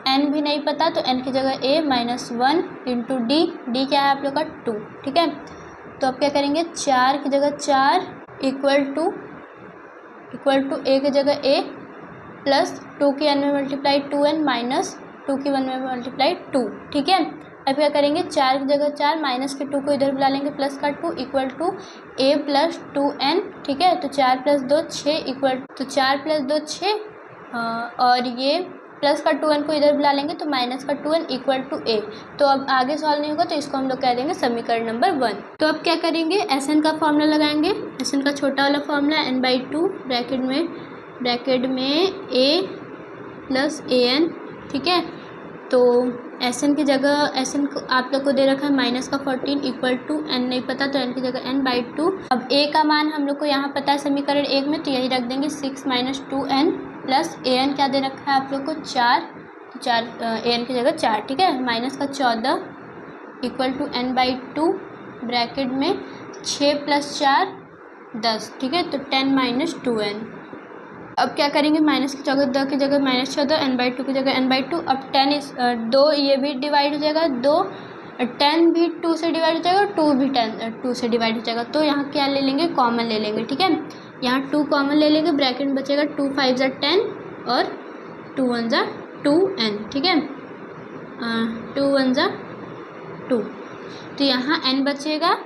एन भी नहीं पता तो एन की जगह ए माइनस 1 इंटू डी। डी क्या है आप लोग का 2, ठीक है। तो अब क्या करेंगे, 4 की जगह 4 इक्वल टू ए की जगह ए प्लस 2 की एन में मल्टीप्लाई 2n माइनस 2 की 1 में मल्टीप्लाई 2, ठीक है। अब क्या करेंगे, 4 की जगह 4 माइनस के 2 को इधर बुला लेंगे, प्लस का 2 equal to A plus 2n, ठीक है। तो 4 प्लस 2 6 इक्वल तो 4 प्लस 2 6 और ये प्लस का 2n को इधर बुला लेंगे तो माइनस का 2n इक्वल टू ए। तो अब आगे सॉल्व नहीं होगा तो इसको हम लोग कह देंगे समीकरण नंबर 1। तो अब क्या करेंगे, एस एन का फॉर्मूला लगाएंगे। एस एन का छोटा वाला फॉर्मूला n/2 ब्रैकेट में a प्लस ए एन, ठीक है। तो एस एन की जगह एस एन को आप लोग को दे रखा है माइनस का 14 इक्वल टू एन नहीं पता तो एन की जगह n/2। अब a का मान हम लोग को यहाँ पता है समीकरण 1 में, तो यही रख देंगे 6 minus 2n plus A N क्या दे रखा है आप लोग को 4, तो 4 ए एन की जगह 4, ठीक है, माइनस का 14 इक्वल टू n/2 ब्रैकेट में 6 प्लस 4 10, ठीक है। तो 10 माइनस 2n। अब क्या करेंगे, माइनस की 14 की जगह माइनस 14, n/2 की जगह n/2। अब 10 2 ये भी डिवाइड हो जाएगा, 10 भी 2 से डिवाइड हो जाएगा, 2 भी 2 से डिवाइड हो जाएगा। तो यहाँ क्या ले लेंगे, कॉमन ले लेंगे, ठीक है। यहाँ 2 कॉमन ले लेंगे, ब्रैकेट में बचेगा 2 5 ज़ा 10 और 2 1 ज़ा 2n, ठीक है। 2 1 ज़ा 2, तो यहाँ n बचेगा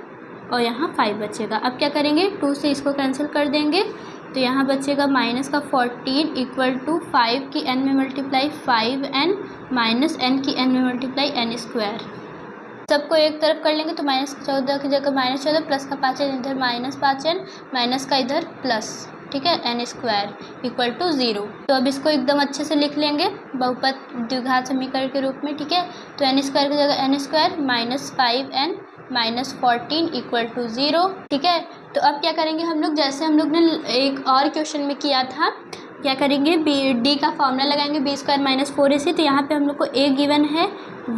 और यहाँ 5 बचेगा। अब क्या करेंगे, 2 से इसको कैंसिल कर देंगे तो यहाँ बचेगा माइनस का 14 इक्वल टू 5 की n में मल्टीप्लाई 5n माइनस n की n में मल्टीप्लाई n स्क्वायर। सबको एक तरफ कर लेंगे तो माइनस 14 की जगह माइनस 14 प्लस का 5n इधर माइनस 5n माइनस का इधर प्लस, ठीक है, n स्क्वायर इक्वल टू 0। तो अब इसको एकदम अच्छे से लिख लेंगे बहुपद द्विघात समीकरण के रूप में, ठीक है। तो n स्क्वायर की जगह n square minus 5n minus 14 equal to 0, ठीक है। तो अब क्या करेंगे हम लोग, जैसे हम लोग ने एक और क्वेश्चन में किया था, क्या करेंगे, डी का फॉर्मूला लगाएंगे b स्क्वायर माइनस 4ac। तो यहाँ पे हम लोग को a गिवन है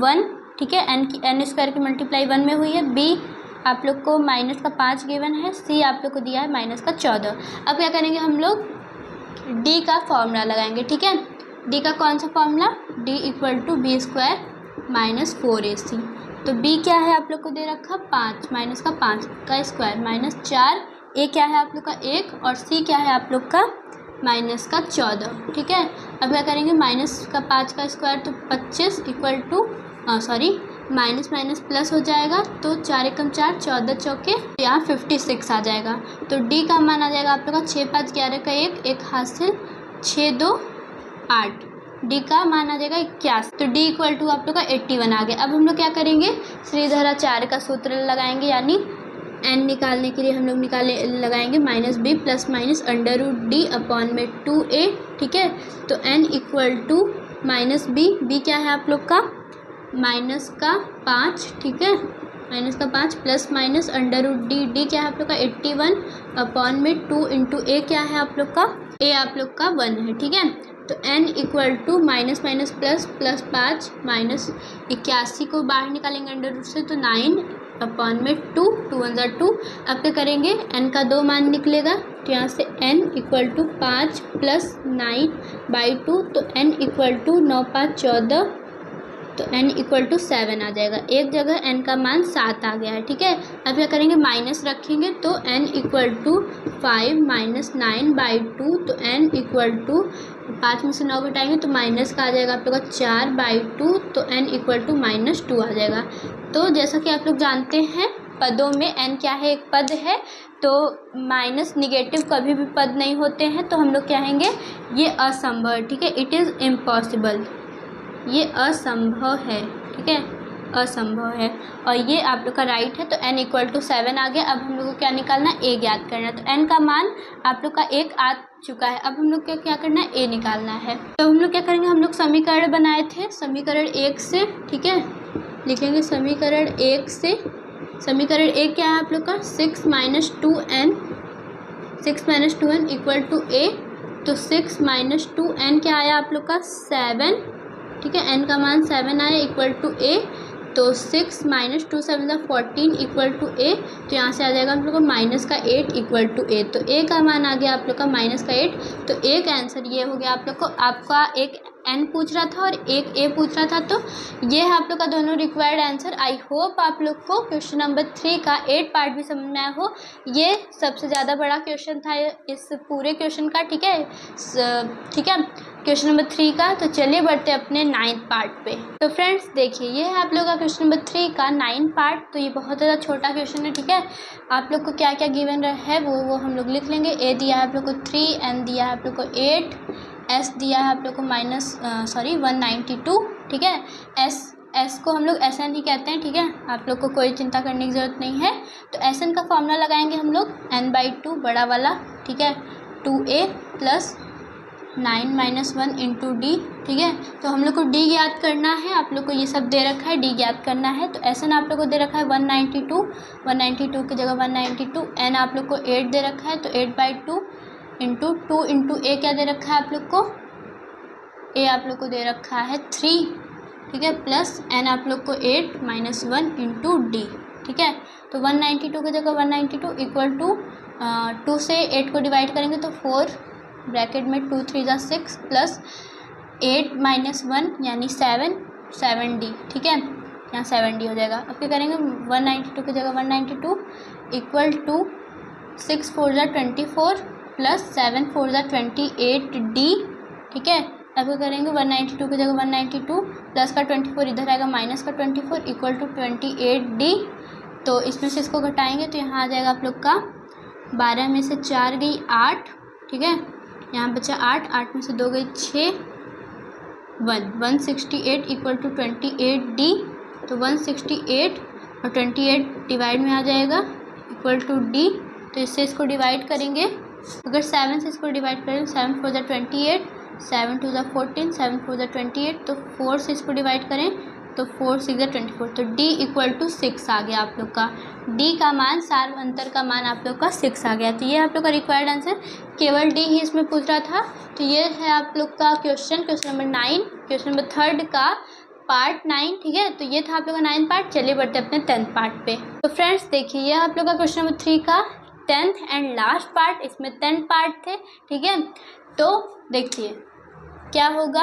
1, ठीक है, n स्क्वायर की मल्टीप्लाई 1 में हुई है, b आप लोग को माइनस का 5 गिवन है, सी आप लोग को दिया है माइनस का 14। अब क्या करेंगे हम लोग, डी का फॉर्मूला लगाएंगे। ठीक है, डी का कौन सा formula, D equal to B square minus 4ac। तो बी क्या है आप लोग को दे रखा 5, माइनस का 5 का स्क्वायर माइनस 4, ए क्या है आप लोग का 1 और सी क्या है आप लोग का माइनस का 14। ठीक है, अब क्या करेंगे, माइनस का 5 का स्क्वायर तो 25 equal to minus minus plus हो जाएगा, तो 4 एकम 4, 14 चौके, यहाँ 56 आ जाएगा। तो डी का मान आ जाएगा आप लोग का 6 5 11 का 1 हासिल 6 2 8, डी का मान आ जाएगा 81। तो डी इक्वल टू आप लोग का 81 आ गया। अब हम लोग क्या करेंगे, श्रीधराचार्य का सूत्र लगाएंगे, यानी एन निकालने के लिए हम लोग लगाएंगे minus B plus minus under root D upon में 2a। ठीक है, तो N equal to minus B क्या है आप लोग का माइनस का 5। ठीक है, माइनस का 5 plus minus under root D क्या है आप लोग का 81 अपॉन में 2 इंटू ए क्या है आप लोग का, ए आप लोग का 1 है। ठीक है, तो n equal to minus minus plus 5 minus 81 को बाहर निकालेंगे अंडर रूट से, तो 9 अपॉन में 2 1 2। अब क्या करेंगे, n का 2 मान निकलेगा, तो यहाँ से n इक्वल टू 5 प्लस 9/2, तो n इक्वल टू 9 5 14, तो n इक्वल टू 7 आ जाएगा। एक जगह n का मान 7 आ गया है। ठीक है, अब क्या करेंगे, माइनस रखेंगे, तो n इक्वल टू 5 माइनस 9/2, तो n इक्वल टू 5 में से 9 घटाएंगे तो माइनस का आ जाएगा आप लोग का 4/2, तो n इक्वल टू -2 आ जाएगा। तो जैसा कि आप लोग जानते हैं पदों में n क्या है, एक पद है, तो माइनस निगेटिव कभी भी पद नहीं होते हैं, तो हम लोग कहेंगे ये असंभव। ठीक है, इट इज़ इम्पॉसिबल, ये असंभव है। ठीक है, असंभव है, और ये आप लोग का राइट है। तो n इक्वल टू 7 आ गया। अब हम लोग को क्या निकालना है, a ज्ञात करना है। तो n का मान आप लोग का 1 आ चुका है। अब हम लोग को क्या करना है, a निकालना है। तो हम लोग क्या करेंगे, हम लोग समीकरण बनाए थे, समीकरण 1 से। ठीक है, लिखेंगे समीकरण 1 से। समीकरण 1 क्या है आप लोग का 6 minus 2n equal to a। तो 6 माइनस 2n क्या आया आप लोग का 7। ठीक है, n का मान 7 आया इक्वल टू a। तो 6 माइनस 2 7 14 इक्वल टू a। तो यहाँ से आ जाएगा आप लोग को माइनस का 8 इक्वल टू a। तो a का मान आ गया आप लोग का माइनस का 8। तो a का आंसर ये हो गया आप लोग को। आपका एक n पूछ रहा था और एक a पूछ रहा था, तो ये है आप लोग का दोनों रिक्वायर्ड आंसर। आई होप आप लोग को क्वेश्चन नंबर 3 का 8 पार्ट भी समझ में आया हो। ये सबसे ज़्यादा बड़ा क्वेश्चन था इस पूरे क्वेश्चन का। ठीक है, क्वेश्चन नंबर 3 का। तो चलिए बढ़ते अपने 9th पार्ट पे। तो फ्रेंड्स देखिए, ये है आप लोग का क्वेश्चन नंबर 3 का 9 पार्ट। तो ये बहुत ज़्यादा छोटा क्वेश्चन है। ठीक है, आप लोग को क्या क्या गिवन है वो हम लोग लिख लेंगे। a दिया है आप लोग को 3, n दिया है आप लोग को 8, s दिया है आप लोग को 192। ठीक है, s को हम लोग SN ही कहते हैं। ठीक है, आप लोग को कोई चिंता करने की ज़रूरत नहीं है। तो SN का फॉर्मूला लगाएंगे हम लोग n/2 बड़ा वाला। ठीक है, 2a plus 9 minus 1 into D. ठीक है, तो हम लोग को d ज्ञात करना है। आप लोग को ये सब दे रखा है, d ज्ञात करना है। तो SN आप लोग को दे रखा है 192 की जगह 192। n आप लोग को 8 दे रखा है, तो 8/2 इंटू 2 इंटू a क्या दे रखा है आप लोग को, a आप लोग को दे रखा है 3। ठीक है, प्लस n आप लोग को 8 माइनस 1 इंटू डी। ठीक है, तो 192 की जगह 192 इक्वल टू 2 से 8 को डिवाइड करेंगे तो 4 ब्रैकेट में 2 3 = 6 प्लस 8 माइनस 1 यानी 7d। ठीक है, यहाँ 7d हो जाएगा। अब क्या करेंगे, 192 की जगह 192 इक्वल टू 6 4 = 24 प्लस 7 4 = 28d। ठीक है, अब क्या करेंगे, 192 की जगह 192 प्लस का 24 इधर आएगा माइनस का 24 इक्वल टू 28d। तो इसमें से इसको घटाएंगे तो यहाँ आ जाएगा आप लोग का 12 में से 4 गई 8। ठीक है, यहाँ बचा 8 में से 2 गई 6 168 इक्वल टू 28d। तो 168 और 28 डिवाइड में आ जाएगा इक्वल टू d। तो इससे इसको डिवाइड करेंगे, अगर 7 से इसको डिवाइड करें 7 4 = 28, 7 2 = 14, 7 4 = 28। तो 4 से इसको डिवाइड करें तो 4 6 = 24। तो d इक्वल टू 6 आ गया आप लोग का। d का मान, सार अंतर का मान आप लोग का 6 आ गया। तो ये आप लोग का रिक्वायर्ड आंसर, केवल d ही इसमें पूछ रहा था। तो ये है आप लोग का क्वेश्चन नंबर 9। क्वेश्चन नंबर 3 का पार्ट 9, ठीक है। तो ये था आप लोग का 9th पार्ट। चलिए बढ़ते अपने 10th पार्ट पे। तो फ्रेंड्स देखिए, ये आप लोग का क्वेश्चन नंबर 3 का 10th एंड लास्ट पार्ट, इसमें 10 पार्ट थे, ठीक है। तो देखिए क्या होगा,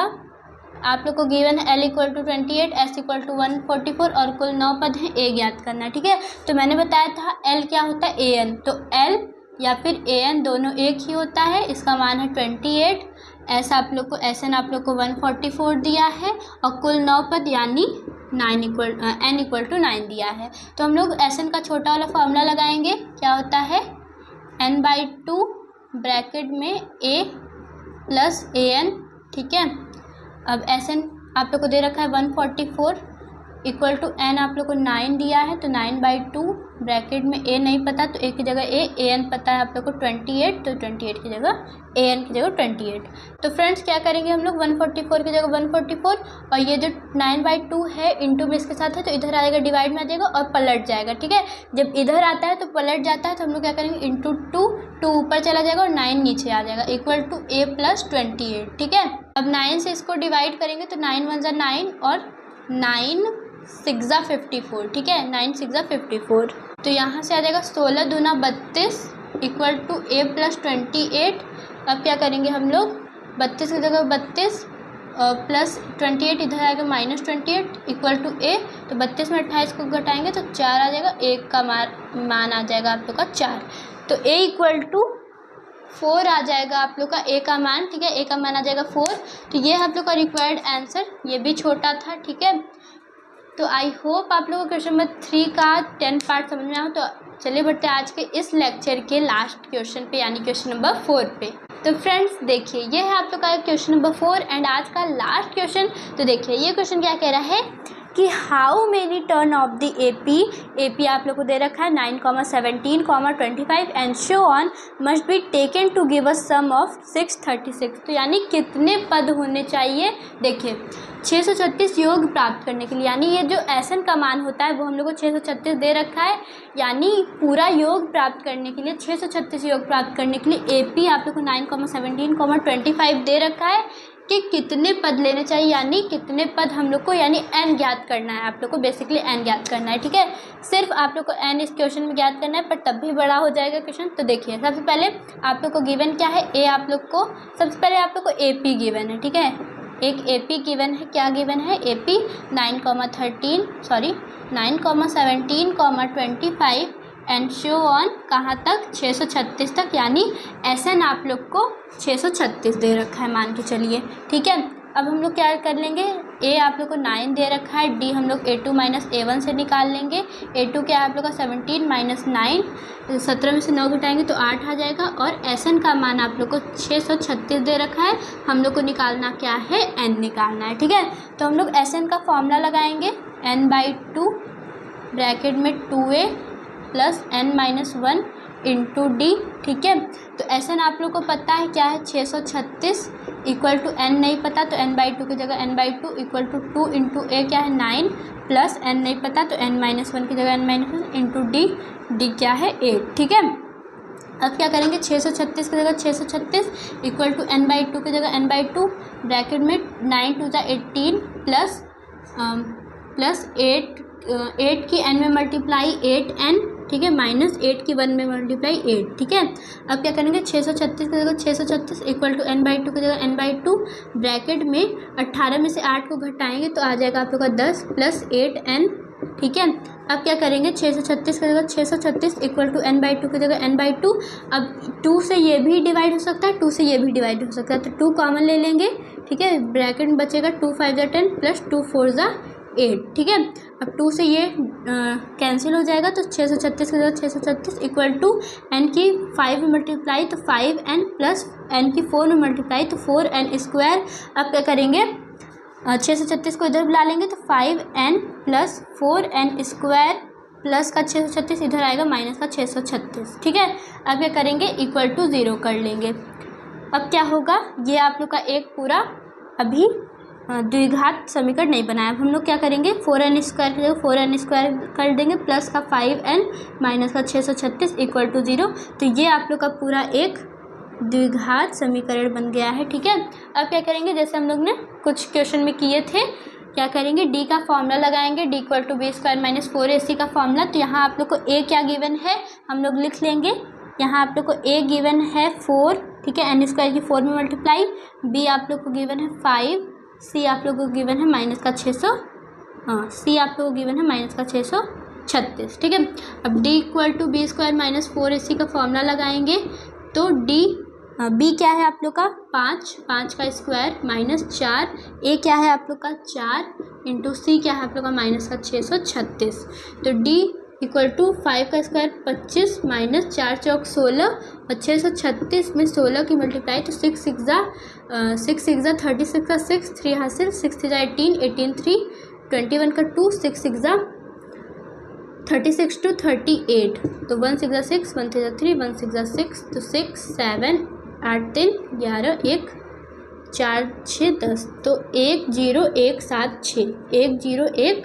आप लोग को गिवन है L = 28, S = 144 और कुल 9 पद हैं, A ज्ञात करना है, ठीक है। तो मैंने बताया था L क्या होता है, AN, तो L या फिर AN दोनों एक ही होता है, इसका मान है 28। ऐसा आप लोग को SN आप लोग को 144 दिया है और कुल 9 पद यानी N = 9 दिया है। तो हम लोग SN का छोटा वाला फॉर्मूला लगाएंगे, क्या होता है N/2 ब्रैकेट में A + AN, ठीक है। अब SN आप लोग को दे रखा है 144 = N आप लोग को 9 दिया है, तो 9/2 ब्रैकेट में A नहीं पता तो A की जगह A, AN पता है आप लोग को 28, तो 28 की जगह AN की जगह 28। तो फ्रेंड्स क्या करेंगे हम लोग, 144 की जगह 144 और ये जो 9/2 है इंटू में इसके साथ है, तो इधर आएगा डिवाइड में आ जाएगा और पलट जाएगा, ठीक है। जब इधर आता है तो पलट जाता है, तो हम लोग क्या करेंगे इंटू 2 ऊपर चला जाएगा और 9 नीचे आ जाएगा, = A + 28, ठीक है। अब 9 से इसको डिवाइड करेंगे तो 9 × 1 = 9 और 9 × 6 = 54, ठीक है। 9 × 6 = 54। तो यहाँ से आ जाएगा 16 दूना 32 = A + 28। अब क्या करेंगे हम लोग, 32 की जगह 32 प्लस 28 इधर आएगा -28 = A। तो 32 में 28 को घटाएंगे तो 4 आ जाएगा, 1 का मान आ जाएगा आप लोग का 4। तो A = 4 आ जाएगा आप लोग का A का मान, ठीक है। A का मान आ जाएगा 4। तो ये आप लोग का रिक्वायर्ड आंसर, ये भी छोटा था, ठीक है। तो आई होप आप लोगों को क्वेश्चन नंबर 3 का 10 पार्ट समझ में आया। तो चलिए बढ़ते हैं आज के इस लेक्चर के लास्ट क्वेश्चन पे, यानी क्वेश्चन नंबर 4 पे। तो फ्रेंड्स देखिए, ये है आप लोग का क्वेश्चन नंबर 4 एंड आज का लास्ट क्वेश्चन। तो देखिए ये क्वेश्चन क्या कह रहा है कि how many turn off the AP आप लोग को दे रखा है 9, 17, 25 and so on must be taken to give a sum of 636। तो यानी कितने पद होने चाहिए, देखिए 636 योग प्राप्त करने के लिए, यानी ये जो SN का मान होता है वो हम लोग को 636 दे रखा है। यानी पूरा योग प्राप्त करने के लिए 636 योग प्राप्त करने के लिए AP आप लोग को 9, 17, 25 दे रखा है कि कितने पद लेने चाहिए, यानी कितने पद हम लोग को, यानी N ज्ञात करना है आप लोग को, बेसिकली N ज्ञात करना है, ठीक है। सिर्फ आप लोग को N इस क्वेश्चन में ज्ञात करना है, पर तब भी बड़ा हो जाएगा क्वेश्चन। तो देखिए सबसे पहले आप लोग को गिवन क्या है, A आप लोग को, सबसे पहले आप लोग को AP गिवन है, ठीक है। एक AP गिवन है, क्या गिवन है, AP 9, 17, 25 एंड शो ऑन कहाँ तक, 636 तक, यानी SN आप लोग को 636 दे रखा है मान के चलिए, ठीक है। अब हम लोग क्या कर लेंगे, A आप लोग को 9 दे रखा है, D हम लोग A2 - A1 से निकाल लेंगे। A2 क्या है आप लोग का 17 - 9, 17 में से 9 घटाएंगे तो 8 आ जाएगा और SN का मान आप लोग को 636 दे रखा है। हम लोग को निकालना क्या है, N निकालना है, ठीक है। तो हम लोग SN का फॉर्मूला लगाएंगे, N/2 ब्रैकेट में 2A + N - 1 × D, ठीक है। तो SN आप लोग को पता है क्या है, 636 = N नहीं पता तो N/2 की जगह N/2 = 2 × A क्या है 9 प्लस N नहीं पता तो N - 1 की जगह N - 1 × D, D क्या है 8, ठीक है। अब क्या करेंगे, 636 की जगह 636 = N/2 की जगह N/2 ब्रैकेट में 9 × 2 = 18 प्लस 8 की N में मल्टीप्लाई 8N, ठीक है, -8 की 1 में मल्टीप्लाई 8, ठीक है। अब क्या करेंगे, 636 की जगह 636 = N/2 की जगह N/2 ब्रैकेट में 18 में से 8 को घटाएंगे तो आ जाएगा आप लोग का 10 + 8N, ठीक है। अब क्या करेंगे, 636 की जगह 636 = N/2 की जगह N/2। अब 2 से ये भी डिवाइड हो सकता है, 2 से ये भी डिवाइड हो सकता है, तो 2 कॉमन ले लेंगे, ठीक है। ब्रैकेट में बचेगा 2 × 5 = 10 + 2 × 4 = 8, ठीक है। अब 2 से ये कैंसिल हो जाएगा तो 636 की जगह 636 = N की 5 में मल्टीप्लाई तो 5N प्लस N की 4 में मल्टीप्लाई तो 4N²। अब क्या करेंगे, 636 को इधर बुला लेंगे तो 5N + 4N² प्लस का 636 इधर आएगा माइनस का 636, ठीक है। अब क्या करेंगे, = 0 कर लेंगे। अब क्या होगा, ये आप लोग का एक पूरा अभी द्विघात समीकरण नहीं बनाया। अब हम लोग क्या करेंगे, 4N² की जगह 4N² कर देंगे प्लस का 5N माइनस का 636 = 0। तो ये आप लोग का पूरा एक द्विघात समीकरण बन गया है, ठीक है। अब क्या करेंगे, जैसे हम लोग ने कुछ क्वेश्चन में किए थे क्या करेंगे, डी का फॉर्मूला लगाएंगे, D equal to B square minus 4ac का फॉर्मूला। तो यहाँ आप लोग को ए क्या गिवन है हम लोग लिख लेंगे। यहाँ आप लोग को ए गिवन है 4, ठीक है, एन स्क्वायर की 4 में मल्टीप्लाई, बी आप लोग को गिवन है 5, सी आप लोग को गिवन है माइनस का 636, ठीक है। अब D equal to B square minus 4ac का फॉर्मूला लगाएंगे। तो डी बी क्या है आप लोग का 5 का स्क्वायर माइनस 4, ए क्या है आप लोग का 4 इंटू सी क्या है आप लोग का माइनस का 636। तो डी इक्वल टू 5 का स्क्वायर 25 माइनस 4 चौक 16 और 636 में 16 की मल्टीप्लाई, तो 6 6 36 का 6, 3 हासिल, 6 3 18, 18 3 21 का 2, 6 6 36 to 38, तो 1 6 6, 1 3 3, 1 6 6, तो 6 7 8 3 11 1 4 6 10, तो 1 0 1 7 6, 1 0 1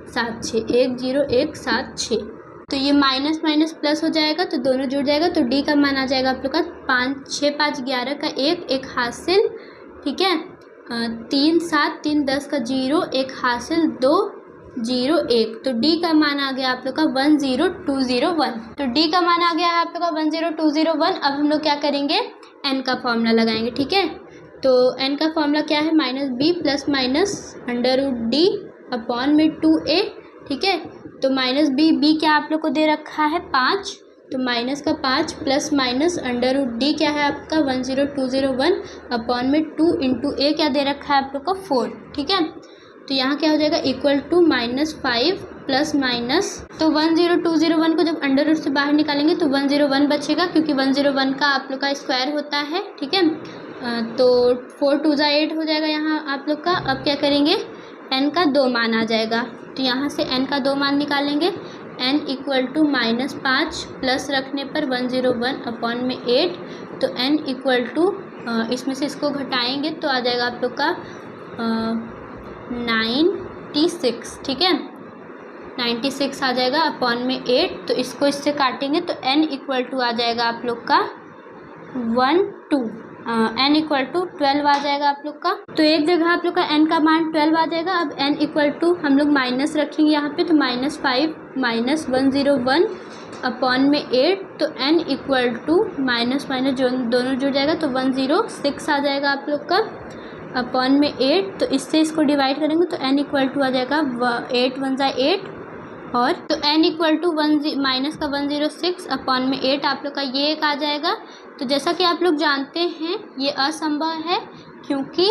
7 6, 1 0 1 7 6। तो ये माइनस माइनस प्लस हो जाएगा तो दोनों जुड़ जाएगा। तो डी का मान आ जाएगा आप लोग का 5 6 5 11 का 1 हासिल, ठीक है, 3 7 3 10 का 0 1 हासिल, 2 0 1। तो डी का मान आ गया आप लोग का 10201। तो डी का मान आ गया है आप लोग का 10201। अब हम लोग क्या करेंगे, एन का फॉर्मूला लगाएंगे, ठीक है। तो एन का फॉर्मूला क्या है, minus B plus minus under root D upon में 2a, ठीक है। तो माइनस बी क्या आप लोग को दे रखा है 5, तो माइनस का 5 plus minus under root D क्या है आपका 10201 अपॉन में 2 इंटू ए क्या दे रखा है आप लोग का 4, ठीक है। तो यहाँ क्या हो जाएगा इक्वल टू -5 प्लस माइनस, तो 10201 को जब अंडर रूट से बाहर निकालेंगे तो 101 बचेगा, क्योंकि 101 का आप लोग का स्क्वायर होता है, ठीक है। तो 4 2 8 हो जाएगा यहाँ आप लोग का। अब क्या करेंगे, n का 2 मान आ जाएगा, तो यहाँ से n का 2 मान निकालेंगे। n इक्वल टू -5 प्लस रखने पर 101 अपॉन में 8, तो n इक्वल टू इसमें से इसको घटाएंगे तो आ जाएगा आप लोग का 96, ठीक है, 96 आ जाएगा अपॉन में 8। तो इसको इससे काटेंगे तो n इक्वल टू आ जाएगा आप लोग का 12 n इक्वल टू 12 आ जाएगा आप लोग का। तो एक जगह आप लोग का n का मान 12 आ जाएगा। अब n इक्वल टू हम लोग माइनस रखेंगे यहाँ पे, तो -5 माइनस 101 अपॉन में 8, तो n equal to minus minus जो दोनों जुड़ जाएगा तो 106 आ जाएगा आप लोग का अपॉन में 8। तो इससे इसको डिवाइड करेंगे तो n इक्वल टू आ जाएगा 8 1 8, और तो n इक्वल टू माइनस का 106 अपॉन में 8 आप लोग का ये एक आ जाएगा। तो जैसा कि आप लोग जानते हैं ये असंभव है, क्योंकि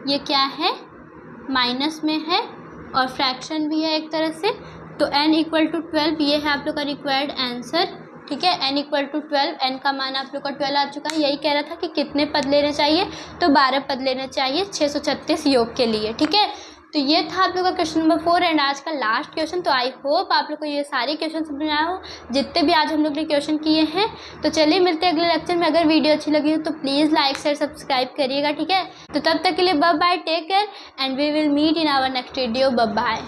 ये क्या है माइनस में है और फ्रैक्शन भी है एक तरह से। तो n इक्वल टू 12 ये है आप लोग का रिक्वायर्ड आंसर, ठीक है। n इक्वल टू 12, n का मान आप लोग का 12 आ चुका है। यही कह रहा था कि कितने पद लेने चाहिए, तो 12 पद लेने चाहिए 636 योग के लिए, ठीक है। तो ये था आप लोग का क्वेश्चन नंबर 4 एंड आज का लास्ट क्वेश्चन। तो आई होप आप लोग को ये सारे क्वेश्चन समझ में आया हो, जितने भी आज हम लोग ने क्वेश्चन किए हैं। तो चलिए मिलते हैं अगले लेक्चर में। अगर वीडियो अच्छी लगी हो तो प्लीज़ लाइक शेयर सब्सक्राइब करिएगा, ठीक है। तो तब तक के लिए bye bye, take care and we will meet in our next video, bye bye.